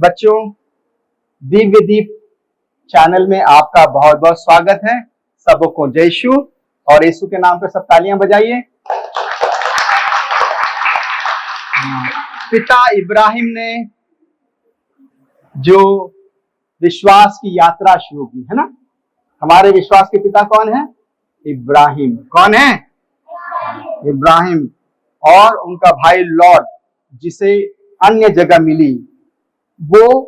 बच्चों, दिव्य दीप चैनल में आपका बहुत बहुत स्वागत है। सबको जय यीशु और यीशु के नाम पे सब तालियां बजाइए। पिता इब्राहिम ने जो विश्वास की यात्रा शुरू की है ना, हमारे विश्वास के पिता कौन है? इब्राहिम। कौन है? इब्राहिम। और उनका भाई लॉट, जिसे अन्य जगह मिली, वो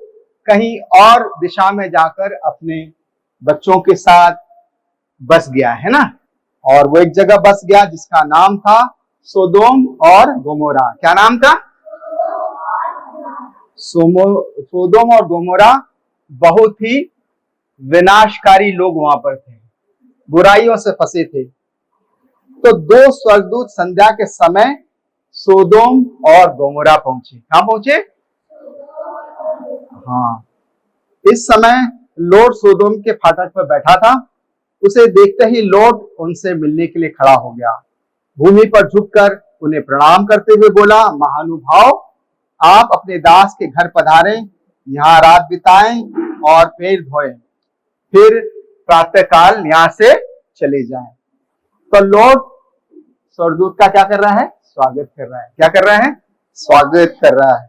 कहीं और दिशा में जाकर अपने बच्चों के साथ बस गया है ना। और वो एक जगह बस गया जिसका नाम था सोदोम और गोमोरा। क्या नाम था? सोदोम और गोमोरा बहुत ही विनाशकारी लोग वहां पर थे, बुराइयों से फंसे थे। तो दो स्वर्गदूत संध्या के समय सोदोम और गोमोरा पहुंचे। कहां पहुंचे? हाँ, इस समय लोट सोदोम के फाटक पर बैठा था। उसे देखते ही लोट उनसे मिलने के लिए खड़ा हो गया। भूमि पर झुककर उन्हें प्रणाम करते हुए बोला, महानुभाव, आप अपने दास के घर पधारें, यहाँ रात बिताएं और पैर धोएं, फिर प्रातःकाल यहाँ से चले जाएं। तो लोट स्वर्गदूत का क्या कर रहा है? स्वागत कर रहा है। क्या कर रहा है? स्वागत कर रहा है।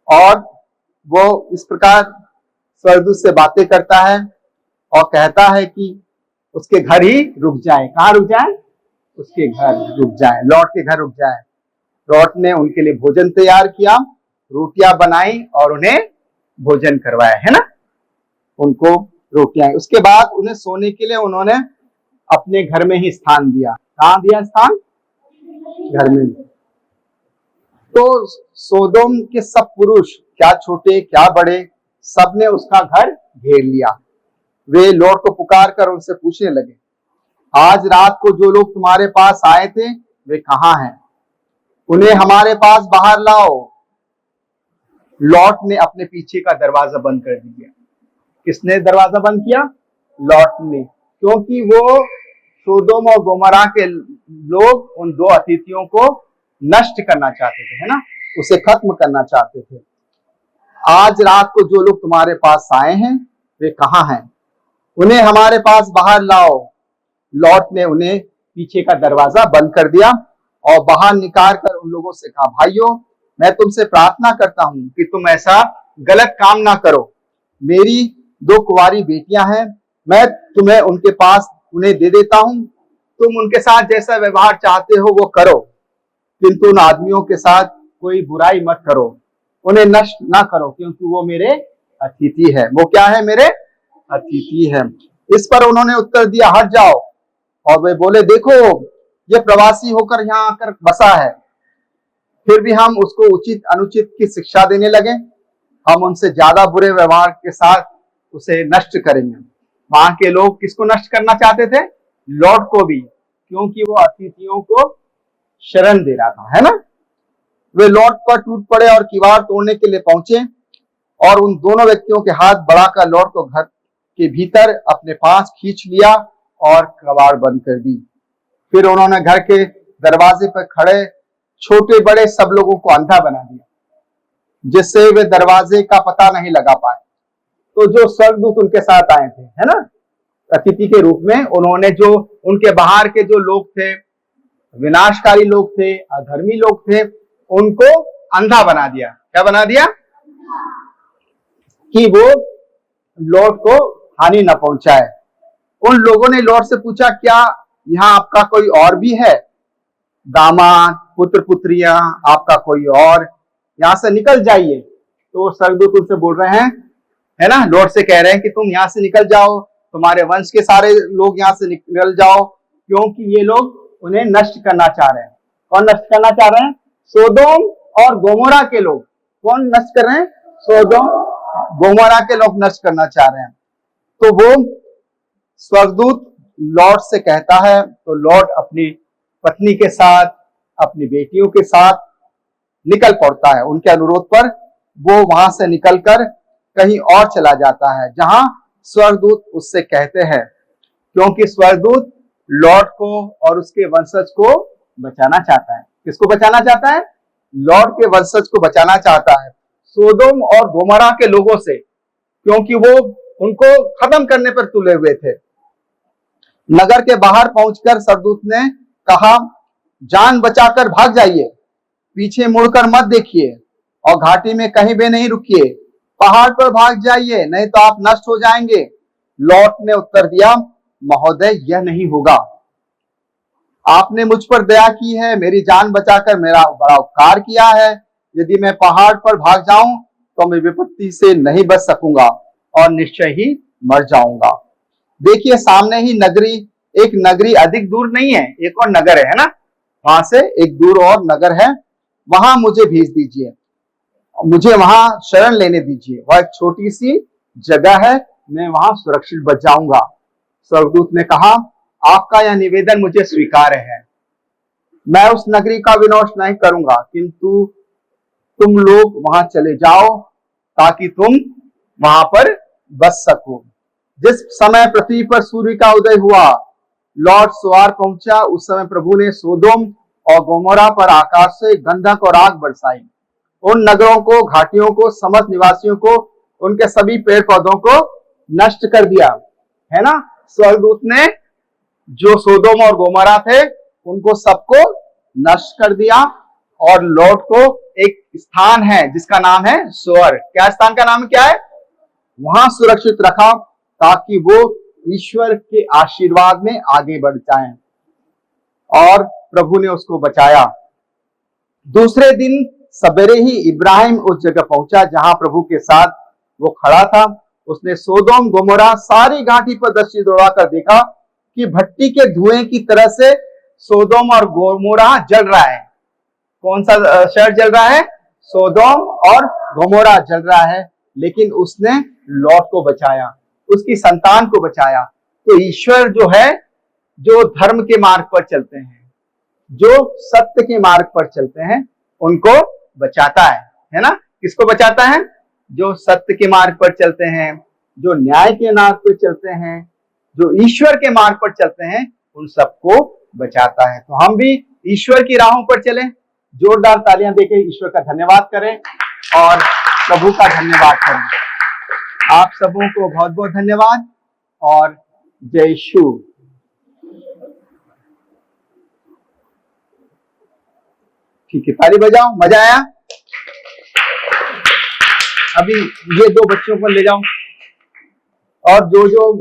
और वो इस प्रकार स्वर्गदूत से बातें करता है और कहता है कि उसके घर ही रुक जाए। कहाँ रुक जाए? उसके घर रुक जाए, लॉट के घर रुक जाए। लॉट ने उनके लिए भोजन तैयार किया, रोटियां बनाई और उन्हें भोजन करवाया, है ना, उनको रोटियां। उसके बाद उन्हें सोने के लिए उन्होंने अपने घर में ही स्थान दिया। कहाँ दिया स्थान? घर में। तो सोदोम के सब पुरुष, क्या छोटे क्या बड़े, सबने उसका घर घेर लिया। वे लॉट को पुकार कर उनसे पूछने लगे, आज रात को जो लोग तुम्हारे पास आए थे वे कहाँ हैं? उन्हें हमारे पास बाहर लाओ। लॉट ने अपने पीछे का दरवाजा बंद कर दिया। किसने दरवाजा बंद किया? लॉट ने, क्योंकि वो सोदोम और गोमोरा के लोग उन दो अतिथियों को नष्ट करना चाहते थे, है ना, उसे खत्म करना चाहते थे। आज रात को जो लोग तुम्हारे पास आए हैं वे कहाँ हैं? उन्हें हमारे पास बाहर लाओ। लॉट ने उन्हें पीछे का दरवाजा बंद कर दिया और बाहर निकाल कर उन लोगों से कहा, भाइयों, मैं तुमसे प्रार्थना करता हूं कि तुम ऐसा गलत काम ना करो। मेरी दो कुंवारी बेटियां हैं, मैं तुम्हें उनके पास उन्हें दे देता हूं। तुम उनके साथ जैसा व्यवहार चाहते हो वो करो, किंतु उन आदमियों के साथ कोई बुराई मत करो, उन्हें नष्ट ना करो, क्योंकि वो मेरे अतिथि है। वो क्या है? मेरे अतिथि है। इस पर उन्होंने उत्तर दिया, हट जाओ। और वे बोले, देखो, ये प्रवासी होकर यहाँ आकर बसा है। फिर भी हम उसको उचित अनुचित की शिक्षा देने लगे। हम उनसे ज्यादा बुरे व्यवहार के साथ उसे नष्ट करेंगे। वहां के लोग किसको नष्ट करना चाहते थे? लॉट को भी, क्योंकि वो अतिथियों को शरण दे रहा था, है ना। वे लॉट पर टूट पड़े और किवाड़ तोड़ने के लिए पहुंचे और उन दोनों व्यक्तियों के हाथ बढ़ाकर लॉट को घर के भीतर अपने पास खींच लिया और कबाड़ बंद कर दी। फिर उन्होंने घर के दरवाजे पर खड़े छोटे बड़े सब लोगों को अंधा बना दिया, जिससे वे दरवाजे का पता नहीं लगा पाए। तो जो स्वर्गदूत उनके साथ आए थे, है ना, अतिथि के रूप में, उन्होंने जो उनके बाहर के जो लोग थे, विनाशकारी लोग थे, अधर्मी लोग थे, उनको अंधा बना दिया। क्या बना दिया? कि वो लॉट को हानि न पहुंचाए। उन लोगों ने लॉट से पूछा, क्या यहाँ आपका कोई और भी है? दामाद, पुत्र पुत्रियां, आपका कोई और? यहाँ से निकल जाइए। तो स्वर्गदूत उनसे बोल रहे हैं, है ना, लॉट से कह रहे हैं कि तुम यहाँ से निकल जाओ, तुम्हारे वंश के सारे लोग यहाँ से निकल जाओ, क्योंकि ये लोग उन्हें नष्ट करना चाह रहे हैं। कौन नष्ट करना चाह रहे हैं? सोदोम और गोमोरा के लोग। कौन नष्ट कर रहे हैं? सोदोम गोमोरा के लोग नष्ट करना चाह रहे हैं। तो वो स्वर्गदूत लॉट से कहता है, तो लॉट अपनी पत्नी के साथ, अपनी बेटियों के साथ निकल पड़ता है। उनके अनुरोध पर वो वहां से निकलकर कहीं और चला जाता है जहां स्वर्गदूत उससे कहते हैं, क्योंकि स्वर्गदूत लॉट को और उसके वंशज को बचाना चाहता है। किसको बचाना चाहता है? लॉट के वंशज को बचाना चाहता है। सोदोम और गोमरा के लोगों से, क्योंकि वो उनको खत्म करने पर तुले हुए थे। नगर के बाहर पहुंचकर स्वर्गदूत ने कहा, जान बचाकर भाग जाइए, पीछे मुड़कर मत देखिए और घाटी में कहीं भी नहीं रुकिए, पहाड़ पर भाग जाइए, नहीं तो आप नष्ट हो जाएंगे। लॉट ने उत्तर दिया, महोदय, यह नहीं होगा। आपने मुझ पर दया की है, मेरी जान बचाकर मेरा बड़ा उपकार किया है। यदि मैं पहाड़ पर भाग जाऊं तो मैं विपत्ति से नहीं बच सकूंगा और निश्चय ही मर जाऊंगा। देखिए, सामने ही नगरी, एक नगरी अधिक दूर नहीं है, एक और नगर है ना, वहां से एक दूर और नगर है, वहां मुझे भेज दीजिए, मुझे वहां शरण लेने दीजिए। वह एक छोटी सी जगह है, मैं वहां सुरक्षित बच जाऊंगा। स्वर्गदूत ने कहा, आपका यह निवेदन मुझे स्वीकार्य है, मैं उस नगरी का विनाश नहीं करूंगा, किंतु तुम लोग वहां चले जाओ ताकि तुम वहां पर बच सको। जिस समय पृथ्वी पर सूर्य का उदय हुआ, लॉट सोआर पहुंचा, उस समय प्रभु ने सोदोम और गोमोरा पर आकाश से गंधक और आग बरसाई। उन नगरों को, घाटियों को, समस्त निवासियों को, उनके सभी पेड़ पौधों को नष्ट कर दिया, है ना। स्वर्गदूत ने जो सोदोम और गोमोरा थे उनको सबको नष्ट कर दिया और लॉट को एक स्थान है जिसका नाम है सोअर। क्या स्थान का नाम क्या है? वहां सुरक्षित रखा ताकि वो ईश्वर के आशीर्वाद में आगे बढ़ जाएं, और प्रभु ने उसको बचाया। दूसरे दिन सवेरे ही इब्राहिम उस जगह पहुंचा जहां प्रभु के साथ वो खड़ा था। उसने सोदोम गोमोरा सारी घाटी पर दृष्टि दौड़ाकर देखा कि भट्टी के धुएं की तरह से सोदोम और गोमोरा जल रहा है। कौन सा शहर जल रहा है? सोदोम और गोमोरा जल रहा है, लेकिन उसने लॉट को बचाया, उसकी संतान को बचाया। तो ईश्वर जो है, जो धर्म के मार्ग पर चलते हैं, जो सत्य के मार्ग पर चलते हैं, उनको बचाता है ना। किसको बचाता है? जो सत्य के मार्ग पर चलते हैं, जो न्याय के मार्ग पर चलते हैं, जो ईश्वर के मार्ग पर चलते हैं, उन सबको बचाता है। तो हम भी ईश्वर की राहों पर चलें। जोरदार तालियां देके ईश्वर का धन्यवाद करें और प्रभु का धन्यवाद करें। आप सबों को बहुत बहुत धन्यवाद और जय यीशु। ठीक है, ताली बजाओ। मजा आया? अभी ये दो बच्चों को ले जाओ और जो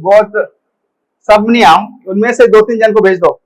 बहुत सब नहीं आओ, उनमें से 2-3 जन को भेज दो।